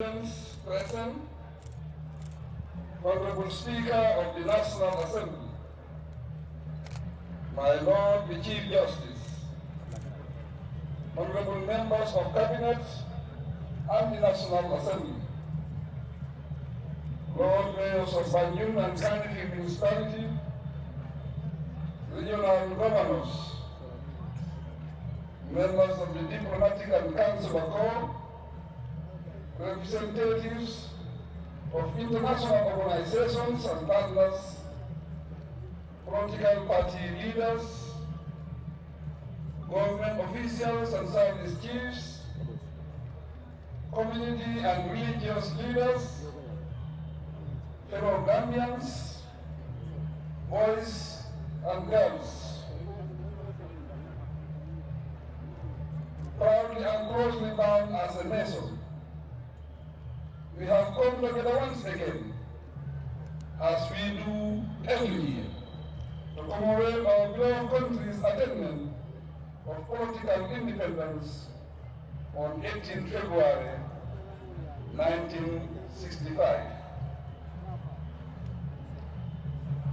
Present, Honorable Speaker of the National Assembly, my Lord the Chief Justice, Honorable Members of Cabinet and the National Assembly, Lord Mayors of Banjul and Kanifing Municipality, Regional Governors, members of the Diplomatic and Consular Corps, representatives of international organizations and partners, political party leaders, government officials and service chiefs, community and religious leaders, fellow Gambians, boys and girls. Proudly and closely bound as a nation, we have come together once again, as we do every year, to commemorate our beloved country's attainment of political independence on 18 February 1965.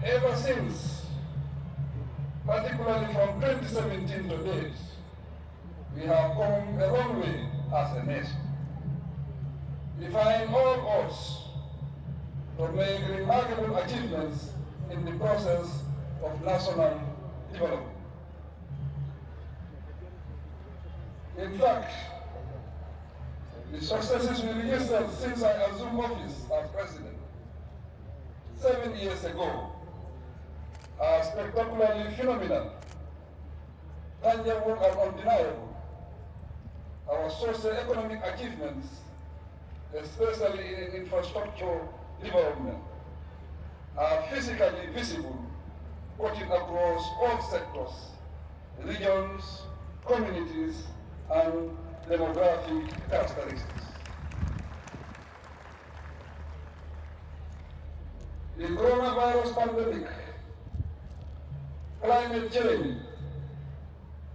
Ever since, particularly from 2017 to date, we have come a long way as a nation, defying all odds to make remarkable achievements in the process of national development. In fact, the successes we registered since I assumed office as president 7 years ago are spectacularly phenomenal, tangible and undeniable. Our socio-economic achievements, especially in infrastructure development, are physically visible, cutting across all sectors, regions, communities, and demographic characteristics. The coronavirus pandemic, climate change,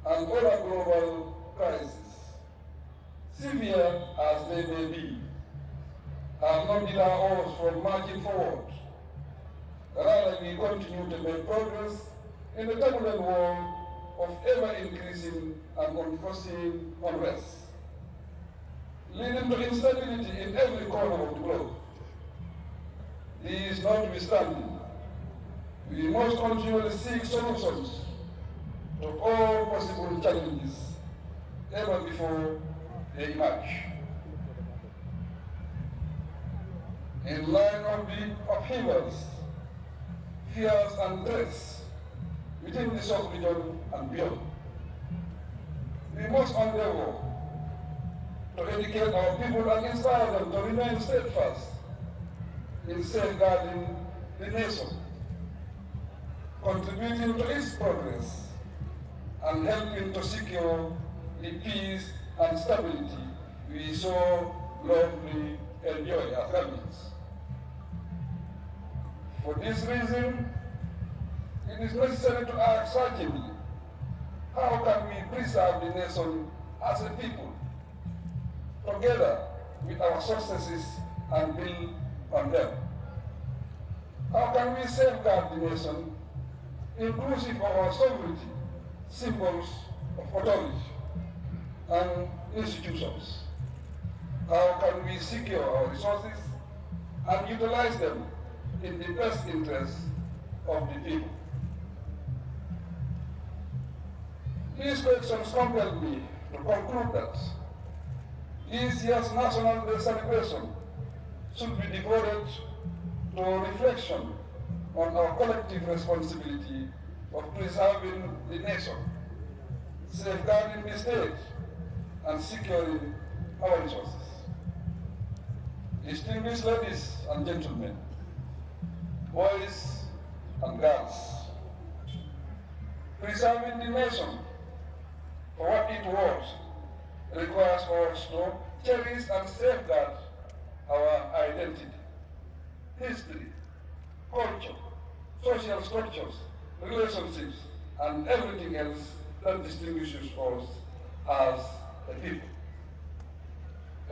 and other global crises, severe as they may be, have not deterred us from marching forward. Rather, we continue to make progress in the turbulent world of ever-increasing and unforeseen unrest, leading to instability in every corner of the globe. These notwithstanding, we must continually seek solutions to all possible challenges ever before they emerge. In light of the upheavals, fears and threats within the sub-region and beyond, we must endeavor to educate our people and inspire them to remain steadfast in safeguarding the nation, contributing to its progress, and helping to secure the peace and stability we so lovingly enjoy as Gambians. For this reason, it is necessary to ask urgently, how can we preserve the nation as a people, together with our successes, and build on them? How can we safeguard the nation, inclusive of our sovereignty, symbols of authority, and institutions? How can we secure our resources and utilize them in the best interest of the people? These questions compel me to conclude that this year's National Day celebration should be devoted to reflection on our collective responsibility of preserving the nation, safeguarding the state, and securing our resources. Distinguished ladies and gentlemen, boys and girls, preserving the nation for what it was requires us to cherish and safeguard our identity, history, culture, social structures, relationships, and everything else that distinguishes us as a people.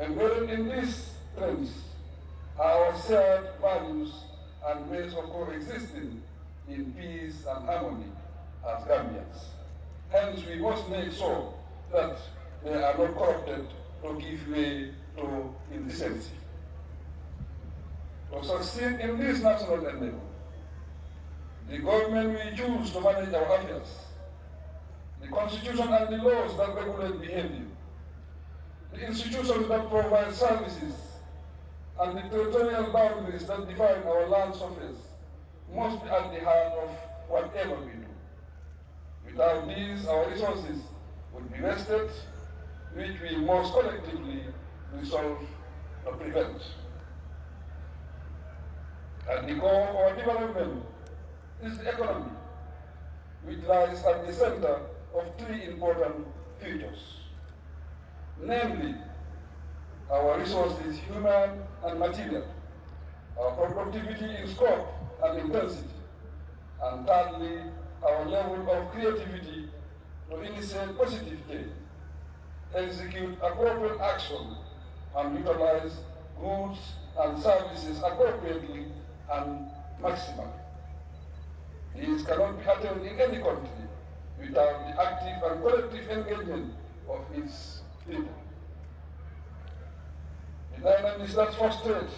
Embedded in this strengths are our shared values and ways of coexisting in peace and harmony as Gambians. Hence, we must make sure that they are not corrupted to give way to indecency. To succeed in this national endeavor, the government we choose to manage our affairs, the constitution and the laws that regulate behavior, the institutions that provide services, and the territorial boundaries that define our land surface must be at the heart of whatever we do. Without these, our resources would be wasted, which we must collectively resolve to prevent. At the core of our development is the economy, which lies at the center of three important features, namely our resources, human and material, our productivity in scope and intensity, and thirdly, our level of creativity to initiate positive change, execute appropriate action, and utilize goods and services appropriately and maximally. These cannot be attained in any country without the active and collective engagement of its people. The dynamics that frustrate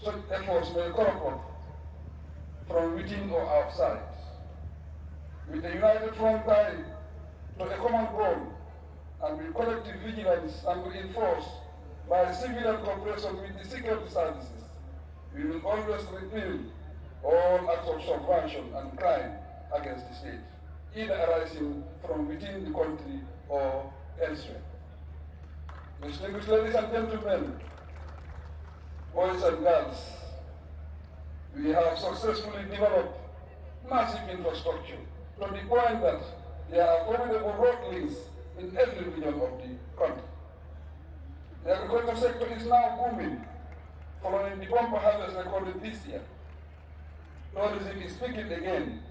such efforts may crop up from within or outside. With a united front tied to a common goal and with collective vigilance and reinforced by civilian cooperation with the security services, we will always repel all acts of subversion and crime against the state, either arising from within the country or elsewhere. Distinguished ladies and gentlemen, boys and girls, we have successfully developed massive infrastructure to the point that there are formidable road links in every region of the country. The agricultural sector is now booming, following the bumper harvest recorded this year. Tourism is picking again,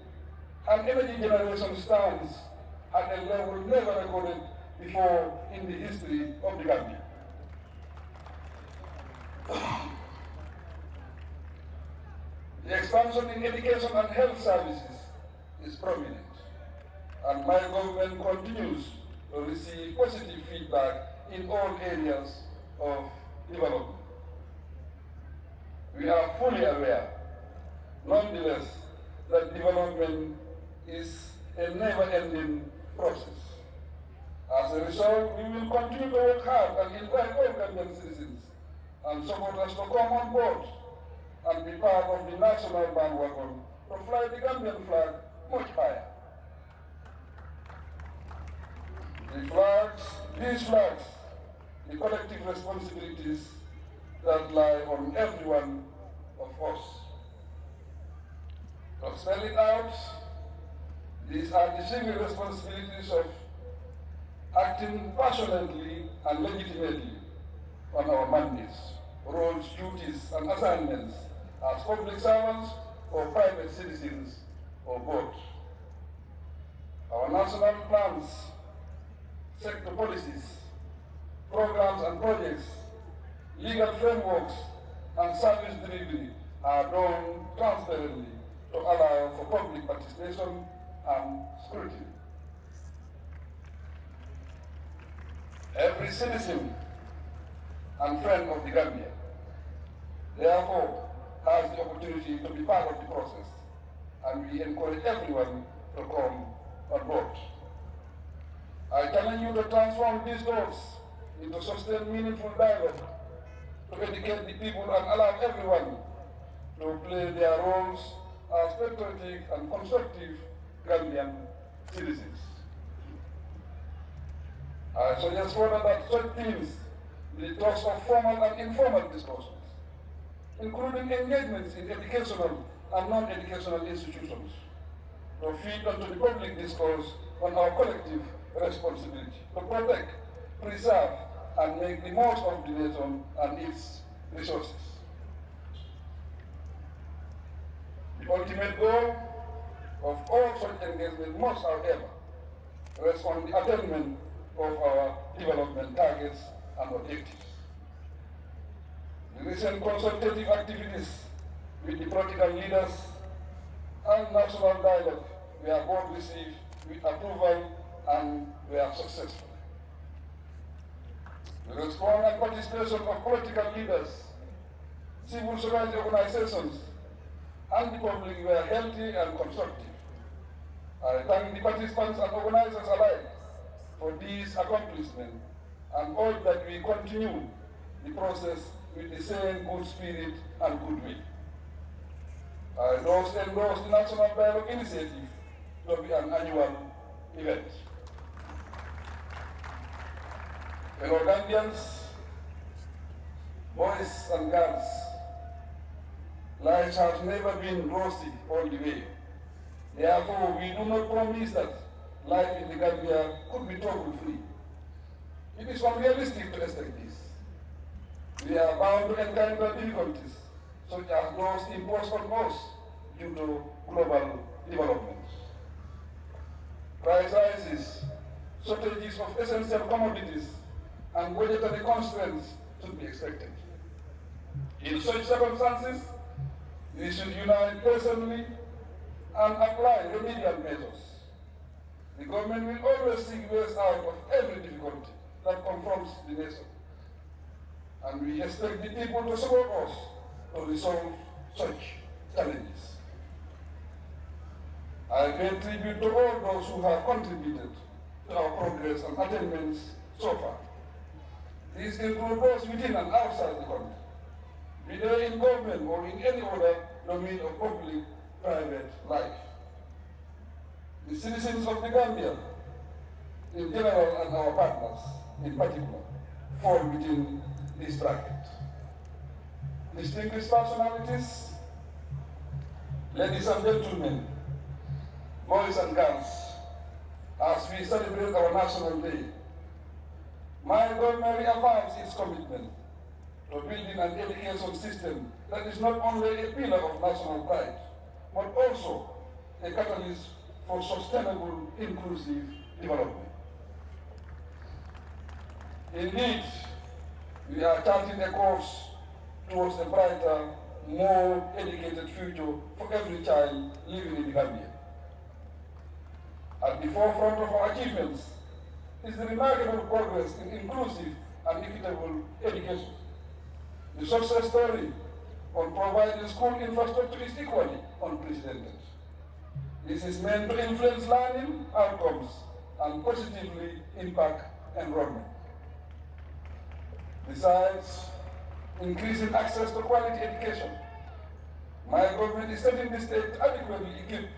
and energy generation stands at a level never recorded before in the history of the Gambia. The expansion in education and health services is prominent, and my government continues to receive positive feedback in all areas of development. We are fully aware, nonetheless, that development is a never-ending process. As a result, we will continue to work hard and invite all Gambian citizens and supporters to come on board and be part of the national bandwagon to fly the Gambian flag much higher. These flags, the collective responsibilities that lie on every one of us. To spell it out, these are the civil responsibilities of acting passionately and legitimately on our mandates, roles, duties, and assignments as public servants or private citizens or both. Our national plans, sector policies, programs and projects, legal frameworks, and service delivery are done transparently to allow for public participation and scrutiny. Every citizen and friend of the Gambia, therefore, has the opportunity to be part of the process, and we encourage everyone to come on board. I challenge you to transform these goals into sustained, meaningful dialogue, to educate the people and allow everyone to play their roles as patriotic and constructive Gambian citizens. I suggest further that such themes be the thrust of formal and informal discussions, including engagements in educational and non-educational institutions, to feed into the public discourse on our collective responsibility to protect, preserve, and make the most of the nation and its resources. The ultimate goal of all such engagement must, however, rest on the attainment of our development targets and objectives. The recent consultative activities with the political leaders and national dialogue were both received with approval and were successful. The response and participation of political leaders, civil society organizations, and the public were healthy and constructive. I thank the participants and organizers alike for these accomplishments and hope that we continue the process with the same good spirit and goodwill. I endorse the National Dialogue Initiative to be an annual event. Fellow Gambians, boys and girls, life has never been rosy all the way. Therefore, we do not promise that life in the Gambia could be trouble-free. It is unrealistic to expect this. We are bound to encounter difficulties, such as those imposed on us due to global developments. Prices, shortages of essential commodities, and budgetary constraints should be expected. In such circumstances, we should unite personally and apply remedial measures. The government will always seek ways out of every difficulty that confronts the nation. And we expect the people to support us to resolve such challenges. I pay tribute to all those who have contributed to our progress and attainments so far. These include those within and outside the country, be they in government or in any other domain of public-private life. The citizens of the Gambia, in general, and our partners, in particular, fall within this bracket. Distinguished personalities, ladies and gentlemen, boys and girls, as we celebrate our National Day, my government reaffirms its commitment to building an education system that is not only a pillar of national pride, but also a catalyst for sustainable, inclusive development. Indeed, we are charting a course towards a brighter, more educated future for every child living in the Gambia. At the forefront of our achievements is the remarkable progress in inclusive and equitable education. The success story on providing school infrastructure is equally unprecedented. This is meant to influence learning outcomes and positively impact enrollment. Besides increasing access to quality education, my government is setting the stage to adequately equip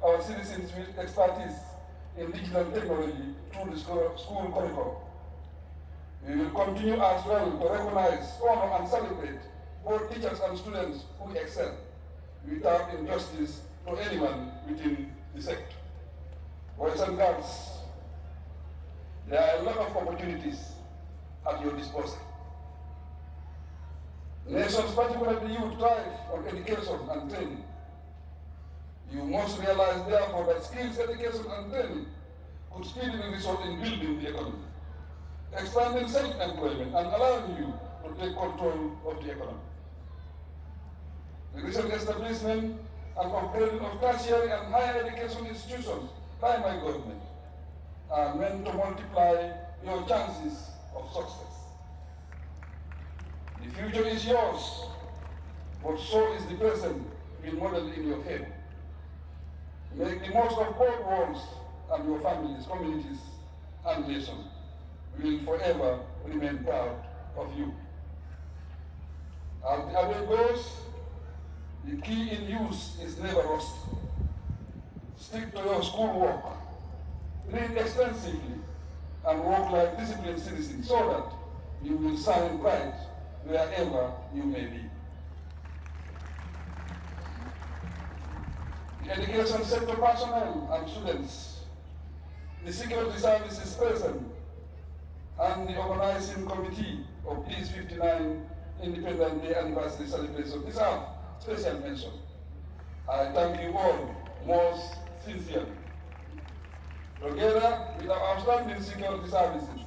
our citizens with expertise in digital technology through the school curriculum. We will continue as well to recognize, honor, and celebrate both teachers and students who excel without injustice to anyone within the sector. Boys and girls, there are a lot of opportunities at your disposal. Nations, particularly youth, thrive on education and training. You must realize, therefore, that skills, education, and training could speedily result in building the economy, expanding self-employment, and allowing you to take control of the economy. The recent establishment and upgrading of tertiary and higher education institutions by my government are meant to multiply your chances of success. The future is yours, but so is the present being modeled in your favor. Make the most of both worlds, and your families, communities, and nations will forever remain proud of you. As the adage goes, the key in use is never lost. Stick to your schoolwork, read extensively, and work like disciplined citizens so that you will shine bright wherever you may be. The education sector personnel and students, the security services present, and the organizing committee of this 59 Independence Day anniversary celebration deserve special mention. I thank you all most sincerely. Together with our outstanding security services,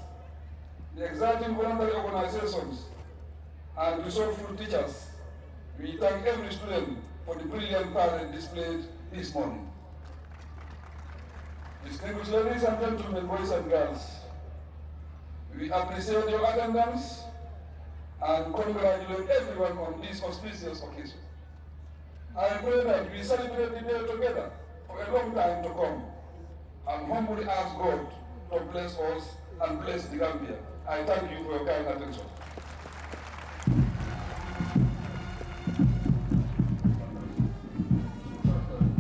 the exciting voluntary organizations, and resourceful teachers, we thank every student for the brilliant talent displayed this morning. Distinguished ladies and gentlemen, boys and girls, we appreciate your attendance and congratulate everyone on this auspicious occasion. I pray that we celebrate the day together for a long time to come, and humbly ask God to bless us and bless the Gambia. I thank you for your kind attention.